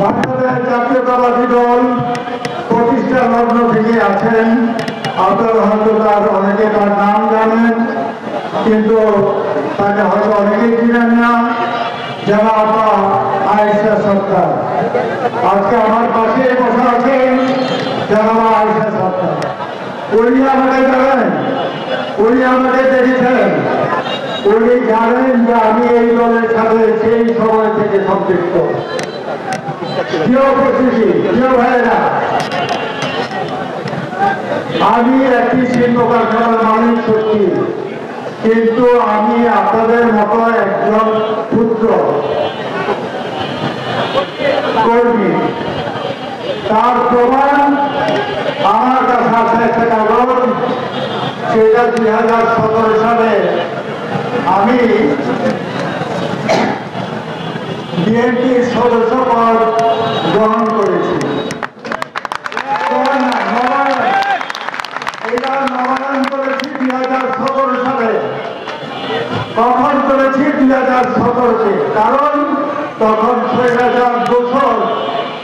বাংলাদেশ জাতীয়তাবাদী দল প্রতিষ্ঠা লগ্ন থেকে আছেন। আপনারা হয়তো তার অনেকে তার নাম জানেন, কিন্তু তাকে হয়তো অনেকেই চিনেন না। জনাব আয়েশা সরকার আজকে আমার পাশে বসা আছেন। জনাব আয়েশা সরকার উনি আমাকে জানেন, উনি আমাকে দেখেছেন, উনি জানেন যে আমি এই দলের সাথে সেই সময় থেকে সম্পৃক্ত। প্রিয় উপস্থিতি, প্রিয় ভাইয়েরা, আমি একটি শিল্প কারখানার মালিক সত্যি, কিন্তু আমি আপনাদের মতো একজন পুত্র কর্মী। তার প্রমাণ আমার কাছে আছে একটা কাগজ, সেটা 2017 সালে আমি বিএনপির সদস্য পদ গ্রহণ করেছি। এটা নবায়ন করেছি 2017 সালে। কখন করেছি? 2017-তে। কারণ তখন 6,000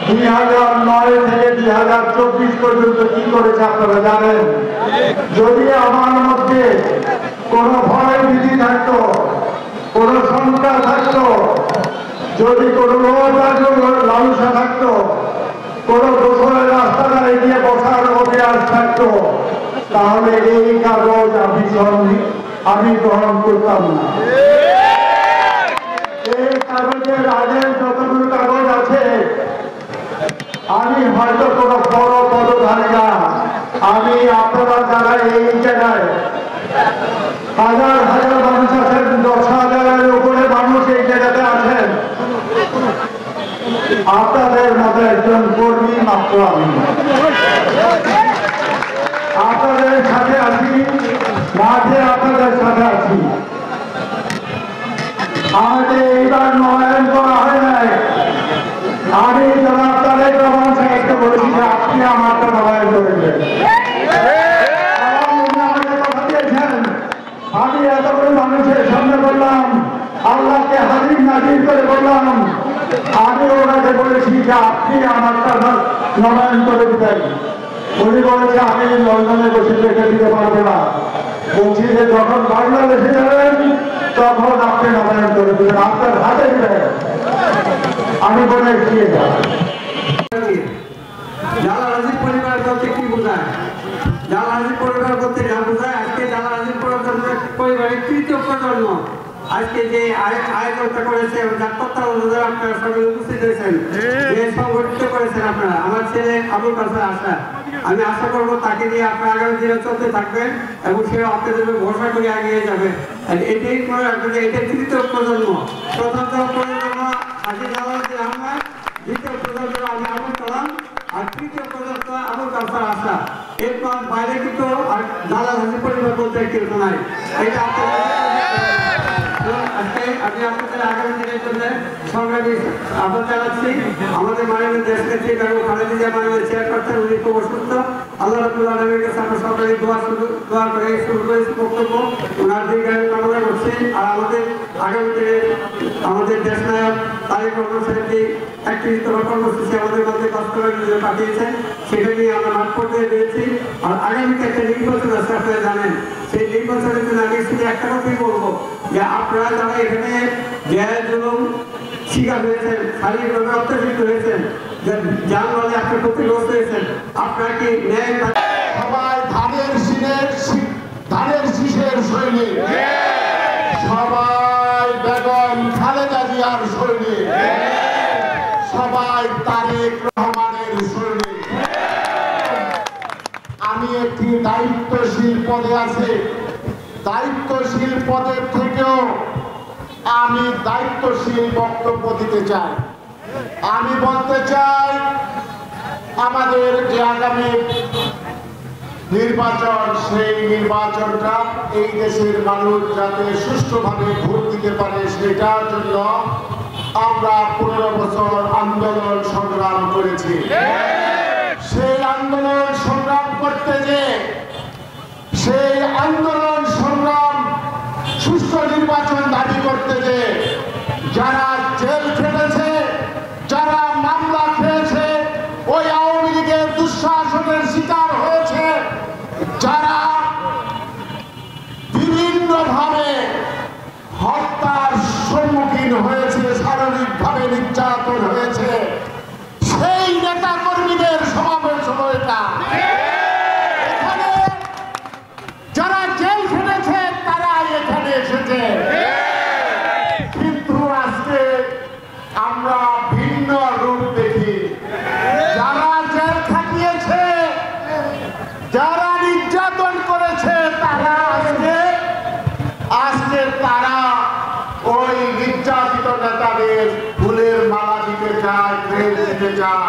2009 থেকে 2024 পর্যন্ত কি করেছে আপনারা জানেন। যদি আমার মধ্যে কোনো ভয় ভীতি থাকতো, কোনো শঙ্কা থাকতো, যদি কোনো লালসা থাকতো, কোনো দোষরের রাস্তাঘাটে গিয়ে বসার অভ্যাস থাকতো, তাহলে এই কাগজ আমি গ্রহণ করতাম না। এই কাগজের আগের যতগুলো কাগজ আছে, আমি হয়তো কোনো বড় পদধারী না। আমি আপনারা যারা এই জায়গায় হাজার হাজার মানুষ আছেন, 10,000-এর উপরে মানুষ এই জায়গাতে আছেন, আপনাদের মতো একজন কর্মী মাত্র আমি। আপনাদের সাথে আছি, মাঝে আপনাদের সাথে আছি। আমাকে এইবার নবায়ন করা হয় নাই। আমি জনাব তারেক রহমান সাহেবকে বলেছি যে আপনি আমারটা নবায়ন করে দেবেন। আমাকে কথা দিয়েছেন। আমি এতগুলো মানুষের সামনে বললাম, আল্লাহকে হাজির নাজির করে বললাম, আমি ওনাকে বলেছি যে আপনি আমারটা নবায়ন করে দিবেন। উনি বলেছে আমি লন্ডনে বসে রেখে দিতে পারবো না। বলছি যে যখন বাংলাদেশে যাবেন তখন আপনি নবায়ন করে দেবেন, আপনার হাতে দিবেন। আমি বলে দিয়ে যাব। জালালাজি পরিবার বলতে কি বোঝায়? জালালাজি পরিবার বলতে যা বোঝায়, আজকে জালালাজি পরিবারের তৃতীয় প্রজন্ম আজকে যে আয়োজনটা করেছে, যার তত্ত্বাবধানে আপনারা সবাই উপস্থিত হয়েছেন, যে সংগঠিত করেছেন আপনারা, আমার ছেলে আবুল কাসেম আশা, আমি আশা করবো তাকে দিয়ে আপনারা আগামী দিনে চলতে থাকবেন এবং সে আপনাদের ভরসা করে এগিয়ে যাবে। এটাই এটা তৃতীয় প্রজন্ম। প্রথম প্রজন্ম আজি জালালাজি আহমেদ, দ্বিতীয় প্রজন্ম আমি আবুল কালাম, আর তৃতীয় প্রজন্ম আবুল কাসেম আশা। এরপর বাইরে কিন্তু আর জালালাজি পরিবার বলতে কেউ নাই। এটা আমি আপনাদের আগামী দিনের জন্য সংগ্রামী আহ্বান জানাচ্ছি। আমাদের মাননীয় দেশ নেত্রী বেগম খালেদা জিয়া মাননীয় চেয়ারপারসন, উনি খুব অসুস্থ। আল্লাহ রাব্বুল আলামিনের কাছে আমরা সরকারি দোয়া করে শুরু করেছি বক্তব্য। ওনার দীর্ঘায়ু কামনা করছি। আর আমাদের আগামী দিনে আমাদের দেশ নায়ক তারেক রহমান সাহেবকে 31তম কর্মসূচি আমাদের মধ্যে বাস্তবায়নের জন্য পাঠিয়েছেন, সেটা নিয়ে আমরা মাঠ পর্যায়ে রয়েছি। আর আগামীতে একটা নির্বাচন আছে, আপনারা জানেন। সেই নির্বাচনের জন্য আমি শুধু একটা কথাই বলবো যে আপনারা যারা এখানে জুলুম শিকার হয়েছেন, শারীরিকভাবে অত্যাচারিত হয়েছেন, যানবাহনে আপনার ক্ষতিগ্রস্ত হয়েছেন, আপনারা কি ন্যায় সবাই ধানের শীষের সৈনিক, সবাই বেগম খালেদা জিয়ার সৈনিক, সবাই তারেক রহমানের সৈনিক। আমি একটি দায়িত্বশীল পদে আছি। দায়িত্বশীল পদের থেকেও আমি দায়িত্বশীল বক্তব্য দিতে চাই। আমি বলতে চাই, আমাদের যে আগামী নির্বাচন, সেই নির্বাচনটা এই দেশের মানুষ যাতে সুষ্ঠুভাবে ভোট দিতে পারে, সেটার জন্য আমরা 15 বছর আন্দোলন সংগ্রাম করেছি। সেই আন্দোলন সংগ্রাম করতে যে, সেই আন্দোলন সংগ্রাম সুষ্ঠু নির্বাচন দাবি করতে যে যারা জেল খেটেছে, ভাবে নির্যাতন হয়েছে সেই নেতা কর্মীদের সমাবেশ হলো এটা। এখানে যারা জেল খেটেছে তারা এখানে এসেছে, কিন্তু আজকে আমরা ভিন্ন রূপ দেখি। যারা জেল খাটিয়েছে, যারা নির্যাতন করেছে, তারা আজকে তারা ওই নির্যাতিত নেতাদের ফুলের মালা দিতে চায়, ক্রেন দিতে চায়।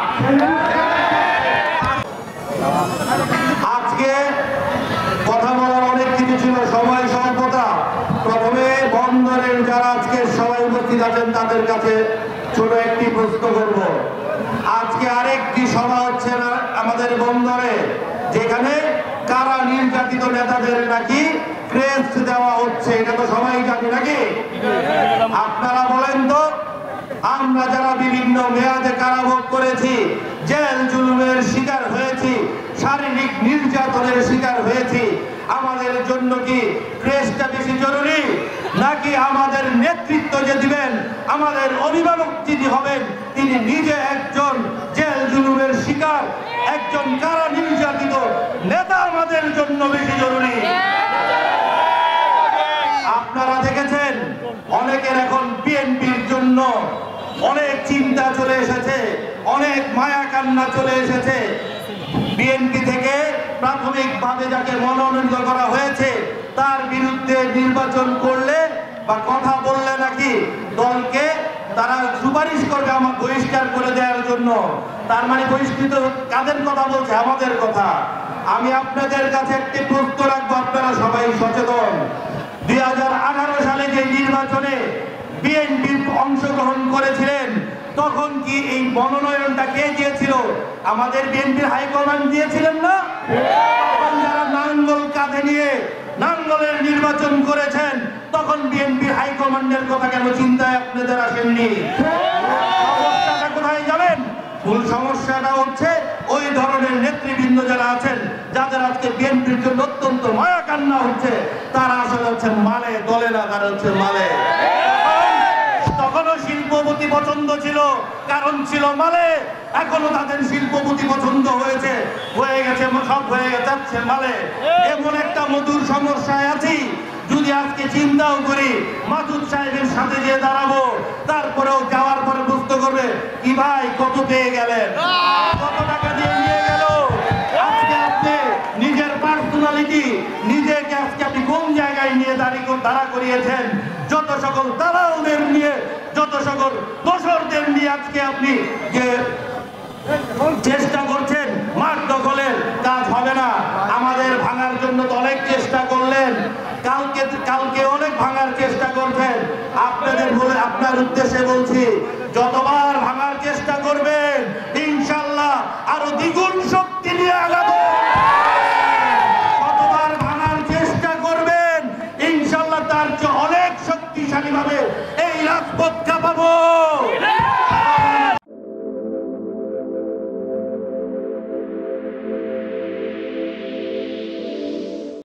আজকে কথা বলার অনেক কিছু ছিল, সময় স্বল্পতা। প্রথমে বন্দরের যারা আজকে সবাই উপস্থিত আছেন তাদের কাছে ছোট একটি প্রশ্ন করব। আজকে আরেকটি সভা হচ্ছে না আমাদের বন্দরে, যেখানে কারা নির্যাতিত নেতাদের নাকি ক্রেস্ট দেওয়া হচ্ছে, এটা তো সবাই জানি নাকি? আপনারা বলেন তো, আমরা যারা বিভিন্ন মেয়াদে কারাভোগ করেছি, জেল জুলুমের শিকার হয়েছি, শারীরিক নির্যাতনের শিকার হয়েছি, আমাদের জন্য কি ক্রেস্টটা বেশি জরুরি, নাকি আমাদের নেতৃত্ব যে দিবেন, আমাদের অভিভাবক যিনি হবেন তিনি নিজে একজন জেল জুলুমের শিকার, একজন কারা নির্যাতিত নেতা আমাদের জন্য বেশি জরুরি? আপনারা দেখেছেন অনেকের এখন বিএনপির জন্য অনেক চিন্তা চলে এসেছে, অনেক মায়া কান্না চলে এসেছে। বিএনপি থেকে প্রাথমিকভাবে যাকে মনোনীত করা হয়েছে তার বিরুদ্ধে নির্বাচন করলে বা কথা বললে নাকি দলকে তারা সুপারিশ করবে আমার বহিষ্কার করে দেওয়ার জন্য। তার মানে বহিষ্কৃত কাদের কথা বলছে? আমাদের কথা। আমি আপনাদের কাছে একটি প্রশ্ন রাখবো, আপনারা সবাই সচেতন। 2018 সালে যে নির্বাচনে বিএনপি অংশগ্রহণ করেছিলেন, তখন কি এই মনোনয়নটা কে দিয়েছিল? আমাদের বিএনপির হাইকমান্ড দিয়েছিলেন না? তখন যারা নাঙ্গল কাঁধে নিয়ে নাঙ্গলের নির্বাচন করেছেন, তখন বিএনপির হাইকমান্ডের কথা কেন চিন্তায় আপনাদের আসেননি? সমস্যাটা কোথায় জানেন? মূল সমস্যাটা হচ্ছে ওই ধরনের নেতৃবৃন্দ যারা আছেন, যাদের আজকে বিএনপির জন্য অত্যন্ত মায়া কান্না হচ্ছে, তারা আসলে হচ্ছে মালে, দলে না, তারা হচ্ছে মালে। তখনও শিল্পপতি পছন্দ ছিল, কারণ ছিল মালে। এখনো তাদের শিল্পপতি পছন্দ হয়েছে, হয়ে গেছে, সব হয়ে যাচ্ছে মালে। এমন একটা মধুর সমস্যায় আছি, যদি আজকে চিন্তাও করি মাসুদ সাহেবের সাথে যে দাঁড়াবো, তারপরেও যাওয়ার পরে বুঝতে করবে কি ভাই কত পেয়ে গেলেন, কত টাকা দিয়ে নিয়ে গেল। আজকে আপনি নিজের পার্সোনালিটি, নিজেকে আজকে আপনি কোন জায়গায় নিয়ে দাঁড়া করিয়েছেন? যত সকল দালালদের নিয়ে, যত সকল দোসরদের নিয়ে আজকে আপনি যে চেষ্টা করছেন মাঠ দখলের, কাজ হবে না। আমাদের ভাঙার জন্য তো অনেক চেষ্টা করলেন, কালকে অনেক ভাঙার চেষ্টা করছেন। আপনার উদ্দেশ্যে বলছি, যতবার ভাঙার চেষ্টা করবেন ইনশাল্লাহ আরো দ্বিগুণ শক্তি নিয়ে আগাবো। যতবার ভাঙার চেষ্টা করবেন ইনশাল্লাহ তার চেয়ে অনেক শক্তিশালী ভাবে